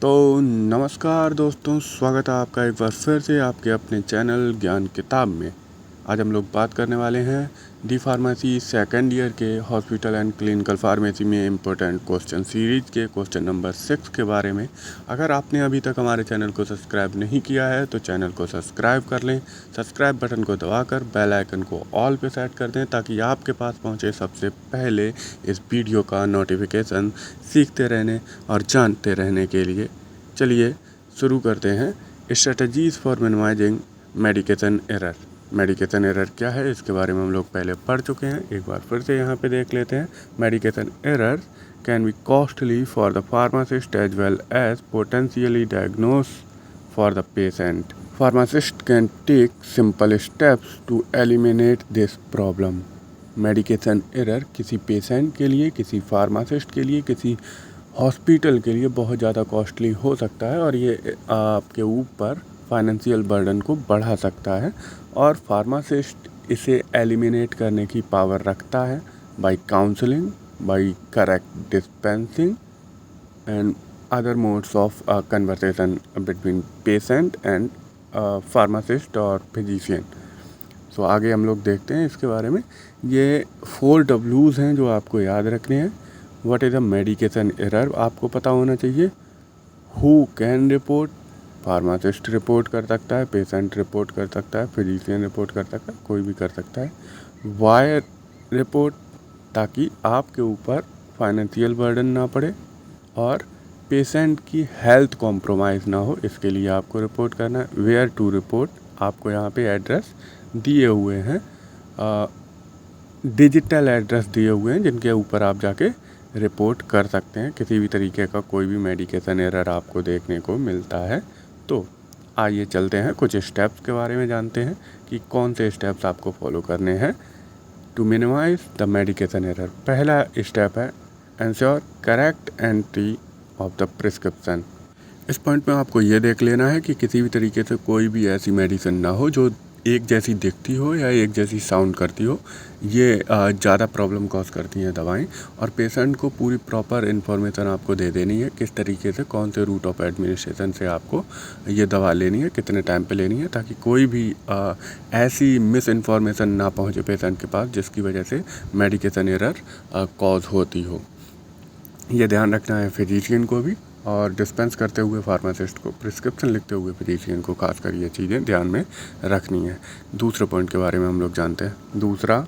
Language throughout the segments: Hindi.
तो नमस्कार दोस्तों, स्वागत है आपका एक बार फिर से आपके अपने चैनल ज्ञान किताब में। आज हम लोग बात करने वाले हैं डी फार्मेसी सेकेंड ईयर के हॉस्पिटल एंड क्लिनिकल फार्मेसी में इम्पोर्टेंट क्वेश्चन सीरीज के क्वेश्चन नंबर 6 के बारे में। अगर आपने अभी तक हमारे चैनल को सब्सक्राइब नहीं किया है तो चैनल को सब्सक्राइब कर लें। सब्सक्राइब बटन को दबाकर बेल आइकन को ऑल पे सेट कर दें ताकि आपके पास पहुंचे सबसे पहले इस वीडियो का नोटिफिकेशन सीखते रहने और जानते रहने के लिए। चलिए शुरू करते हैं। Strategies for minimizing medication error. Medication error क्या है इसके बारे में हम लोग पहले पढ़ चुके हैं, एक बार फिर से यहाँ पे देख लेते हैं। Medication error can be costly for the pharmacist as well as potentially diagnose for the patient. Pharmacist can take simple steps to eliminate this problem. Medication error किसी पेशेंट के लिए, किसी फार्मासिस्ट के लिए, किसी हॉस्पिटल के लिए बहुत ज़्यादा कॉस्टली हो सकता है और ये आपके ऊपर फाइनेंशियल बर्डन को बढ़ा सकता है। और फार्मासिस्ट इसे एलिमिनेट करने की पावर रखता है by counselling, by correct dispensing and other modes of conversation between patient and pharmacist और फिजिशियन। सो आगे हम लोग देखते हैं इसके बारे में। ये 4 W's हैं जो आपको याद रखने हैं। What is a medication error आपको पता होना चाहिए। Who can report, pharmacist report कर सकता है, पेशेंट रिपोर्ट कर सकता है, फिजिशियन रिपोर्ट कर सकता है, कोई भी कर सकता है। वाई रिपोर्ट, ताकि आपके ऊपर फाइनेंशियल बर्डन ना पड़े और पेशेंट की हेल्थ कॉम्प्रोमाइज़ ना हो, इसके लिए आपको रिपोर्ट करना है। वेयर टू रिपोर्ट, आपको यहाँ पे एड्रेस दिए हुए हैं, डिजिटल एड्रेस दिए हुए हैं जिनके ऊपर आप जाके रिपोर्ट कर सकते हैं किसी भी तरीके का कोई भी मेडिकेशन एरर आपको देखने को मिलता है। तो आइए चलते हैं, कुछ स्टेप्स के बारे में जानते हैं कि कौन से स्टेप्स आपको फॉलो करने हैं to minimize the medication error. पहला स्टेप है ensure correct entry of the prescription. इस पॉइंट में आपको ये देख लेना है कि किसी भी तरीके से कोई भी ऐसी मेडिसिन ना हो जो एक जैसी दिखती हो या एक जैसी साउंड करती हो। ये ज़्यादा प्रॉब्लम कॉज करती हैं दवाएं। और पेशेंट को पूरी प्रॉपर इन्फॉर्मेशन आपको दे देनी है, किस तरीके से, कौन से रूट ऑफ एडमिनिस्ट्रेशन से आपको ये दवा लेनी है, कितने टाइम पे लेनी है, ताकि कोई भी ऐसी मिस इन्फॉर्मेशन ना पहुँचे पेशेंट के पास जिसकी वजह से मेडिकेशन एरर कॉज होती हो। ये ध्यान रखना है फिजिशियन को भी, और डिस्पेंस करते हुए फार्मासिस्ट को, प्रिस्क्रिप्शन लिखते हुए फिजिशियन को खासकर ये चीज़ें ध्यान में रखनी है। दूसरे पॉइंट के बारे में हम लोग जानते हैं। दूसरा,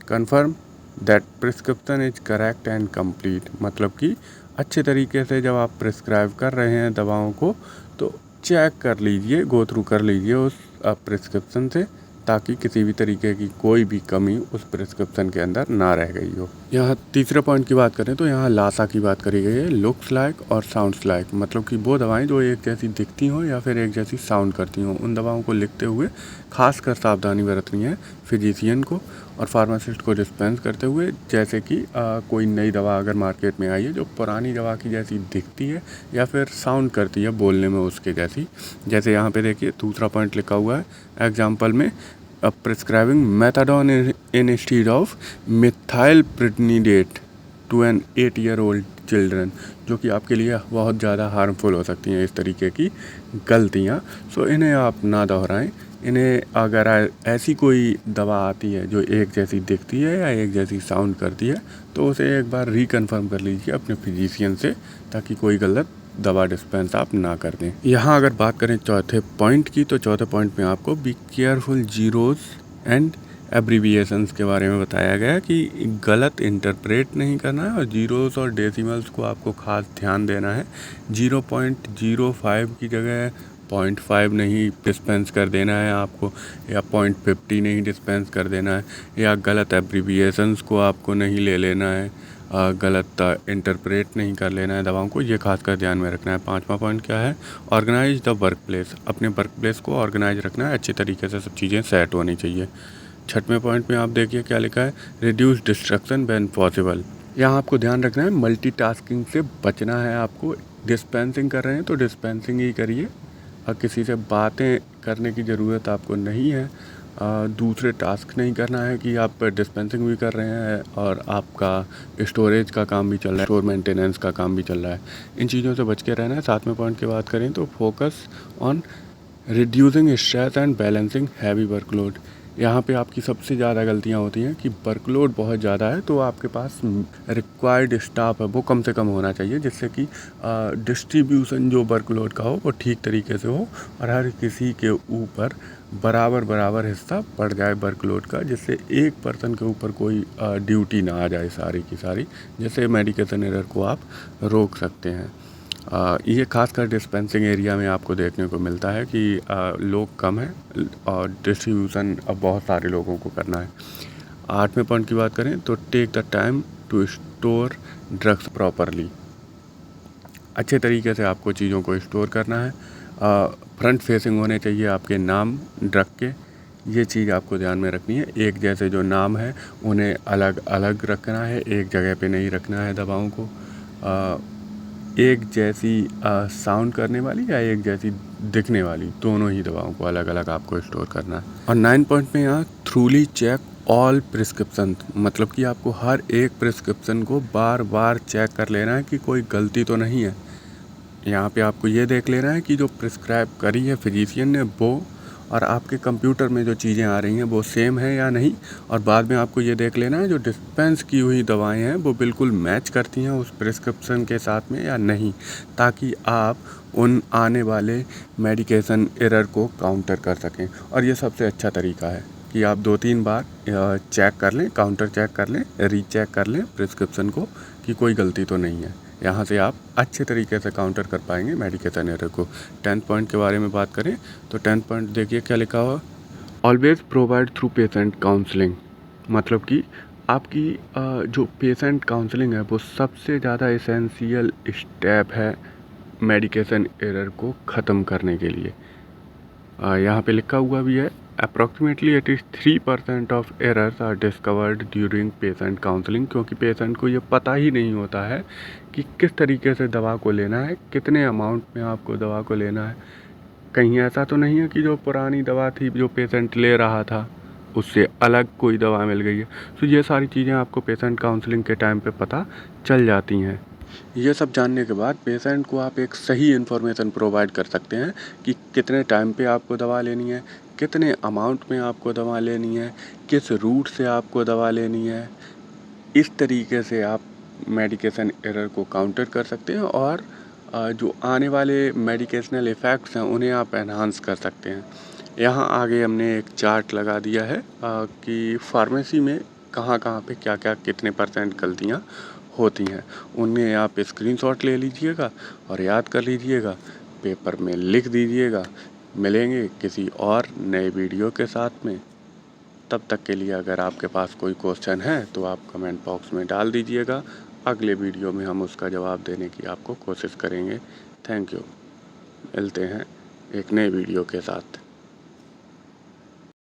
confirm that prescription is correct and complete. मतलब कि अच्छे तरीके से जब आप प्रिस्क्राइब कर रहे हैं दवाओं को तो चेक कर लीजिए, गो थ्रू कर लीजिए उस प्रिस्क्रिप्शन से, ताकि किसी भी तरीके की कोई भी कमी उस प्रिस्क्रिप्शन के अंदर ना रह गई हो। यहाँ तीसरे पॉइंट की बात करें तो यहाँ लासा की बात करी गई है, लुक्स लाइक और साउंड्स लाइक। मतलब कि वो दवाएं जो एक जैसी दिखती हों या फिर एक जैसी साउंड करती हों, उन दवाओं को लिखते हुए खासकर सावधानी बरतनी है फिजिशियन को और फार्मासिस्ट को डिस्पेंस करते हुए। जैसे कि कोई नई दवा अगर मार्केट में आई है जो पुरानी दवा की जैसी दिखती है या फिर साउंड करती है बोलने में उसके जैसी, जैसे यहाँ पे देखिए दूसरा पॉइंट लिखा हुआ है एग्जाम्पल में, prescribing methadone instead of methylphenidate to an 8-year-old children, जो कि आपके लिए बहुत ज़्यादा हार्मफुल हो सकती हैं इस तरीके की गलतियाँ। सो इन्हें आप ना दोहराएं। इन्हें अगर ऐसी कोई दवा आती है जो एक जैसी दिखती है या एक जैसी साउंड करती है तो उसे एक बार रिकन्फर्म कर लीजिए अपने फिजिशियन से, ताकि कोई गलत दवा डिस्पेंस आप ना कर दें। यहाँ अगर बात करें चौथे पॉइंट की, तो चौथे पॉइंट में आपको be careful zeros and abbreviations के बारे में बताया गया कि गलत इंटरप्रेट नहीं करना है और जीरोस और डेसिमल्स को आपको खास ध्यान देना है। 0.05 की जगह 0.5 नहीं डिस्पेंस कर देना है आपको, या 0.50 नहीं डिस्पेंस कर देना है, या गलत एब्रीविएशंस को आपको नहीं ले लेना है, गलत इंटरप्रेट नहीं कर लेना है दवाओं को। ये खासकर ध्यान में रखना है। पांचवा पॉइंट क्या है, ऑर्गेनाइज द वर्क प्लेस। अपने वर्क प्लेस को ऑर्गेनाइज रखना है, अच्छे तरीके से सब चीज़ें सेट होनी चाहिए। छठवें पॉइंट में आप देखिए क्या लिखा है, रिड्यूस डिस्ट्रक्शन व्हेन पॉसिबल। यहाँ आपको ध्यान रखना है, मल्टीटास्किंग से बचना है आपको। डिस्पेंसिंग कर रहे हैं तो डिस्पेंसिंग ही करिए और किसी से बातें करने की ज़रूरत आपको नहीं है। दूसरे टास्क नहीं करना है कि आप डिस्पेंसिंग भी कर रहे हैं और आपका स्टोरेज का काम भी चल रहा है, स्टोर मेंटेनेंस का काम भी चल रहा है। इन चीज़ों से बच के रहना है। 7वें पॉइंट की बात करें तो focus on reducing stress and balancing heavy workload. यहाँ पे आपकी सबसे ज़्यादा गलतियाँ होती हैं कि वर्कलोड बहुत ज़्यादा है तो आपके पास रिक्वायर्ड स्टाफ है वो कम से कम होना चाहिए, जिससे कि डिस्ट्रीब्यूशन जो वर्कलोड का हो वो ठीक तरीके से हो और हर किसी के ऊपर बराबर बराबर हिस्सा पड़ जाए वर्कलोड का, जिससे एक पर्सन के ऊपर कोई ड्यूटी ना आ जाए सारी की सारी, जिससे मेडिकेशन एरर को आप रोक सकते हैं। ये खासकर डिस्पेंसिंग एरिया में आपको देखने को मिलता है कि लोग कम हैं और डिस्ट्रीब्यूशन अब बहुत सारे लोगों को करना है। 8वें पॉइंट की बात करें तो take the time to store drugs properly. अच्छे तरीके से आपको चीज़ों को स्टोर करना है। फ्रंट फेसिंग होने चाहिए आपके नाम ड्रग के, ये चीज़ आपको ध्यान में रखनी है। एक जैसे जो नाम है उन्हें अलग अलग रखना है, एक जगह पे नहीं रखना है दवाओं को। एक जैसी साउंड करने वाली या एक जैसी दिखने वाली, दोनों ही दवाओं को अलग अलग आपको स्टोर करना है। और 9 पॉइंट में यहाँ थ्रूली चेक ऑल प्रिस्क्रिप्शन, मतलब कि आपको हर एक प्रिस्क्रिप्शन को बार बार चेक कर लेना है कि कोई गलती तो नहीं है। यहाँ पे आपको ये देख लेना है कि जो प्रिस्क्राइब करी है फिजिशियन ने वो और आपके कंप्यूटर में जो चीज़ें आ रही हैं वो सेम है या नहीं। और बाद में आपको ये देख लेना है जो डिस्पेंस की हुई दवाएं हैं वो बिल्कुल मैच करती हैं उस प्रिस्क्रिप्शन के साथ में या नहीं, ताकि आप उन आने वाले मेडिकेशन एरर को काउंटर कर सकें। और ये सबसे अच्छा तरीका है कि आप 2-3 बार चेक कर लें, काउंटर चेक कर लें, रीचेक कर लें प्रिस्क्रिप्शन को कि कोई गलती तो नहीं है। यहाँ से आप अच्छे तरीके से काउंटर कर पाएंगे मेडिकेशन एरर को। 10 पॉइंट के बारे में बात करें तो 10 पॉइंट देखिए क्या लिखा हुआ, always provide through patient counselling. मतलब कि आपकी जो पेशेंट काउंसलिंग है वो सबसे ज़्यादा एसेंशियल स्टेप है मेडिकेशन एरर को ख़त्म करने के लिए। यहाँ पे लिखा हुआ भी है, approximately 83% of errors are discovered during patient counselling, क्योंकि पेशेंट को ये पता ही नहीं होता है कि किस तरीके से दवा को लेना है, कितने अमाउंट में आपको दवा को लेना है। कहीं ऐसा तो नहीं है कि जो पुरानी दवा थी जो पेशेंट ले रहा था उससे अलग कोई दवा मिल गई है। तो ये सारी चीज़ें आपको पेशेंट काउंसलिंग के टाइम पे पता चल जाती हैं। ये सब जानने के बाद पेशेंट को आप एक सही इन्फॉर्मेशन प्रोवाइड कर सकते हैं कि कितने टाइम पे आपको दवा लेनी है, कितने अमाउंट में आपको दवा लेनी है, किस रूट से आपको दवा लेनी है। इस तरीके से आप मेडिकेशन एरर को काउंटर कर सकते हैं और जो आने वाले मेडिकेशनल इफ़ेक्ट्स हैं उन्हें आप एनहांस कर सकते हैं। यहाँ आगे हमने एक चार्ट लगा दिया है कि फार्मेसी में कहाँ कहाँ पे क्या क्या कितने % गलतियाँ होती हैं। उनमें आप स्क्रीनशॉट ले लीजिएगा और याद कर लीजिएगा, पेपर में लिख दीजिएगा। मिलेंगे किसी और नए वीडियो के साथ में। तब तक के लिए अगर आपके पास कोई क्वेश्चन है तो आप कमेंट बॉक्स में डाल दीजिएगा। अगले वीडियो में हम उसका जवाब देने की आपको कोशिश करेंगे। Thank you. मिलते हैं एक नए वीडियो के साथ।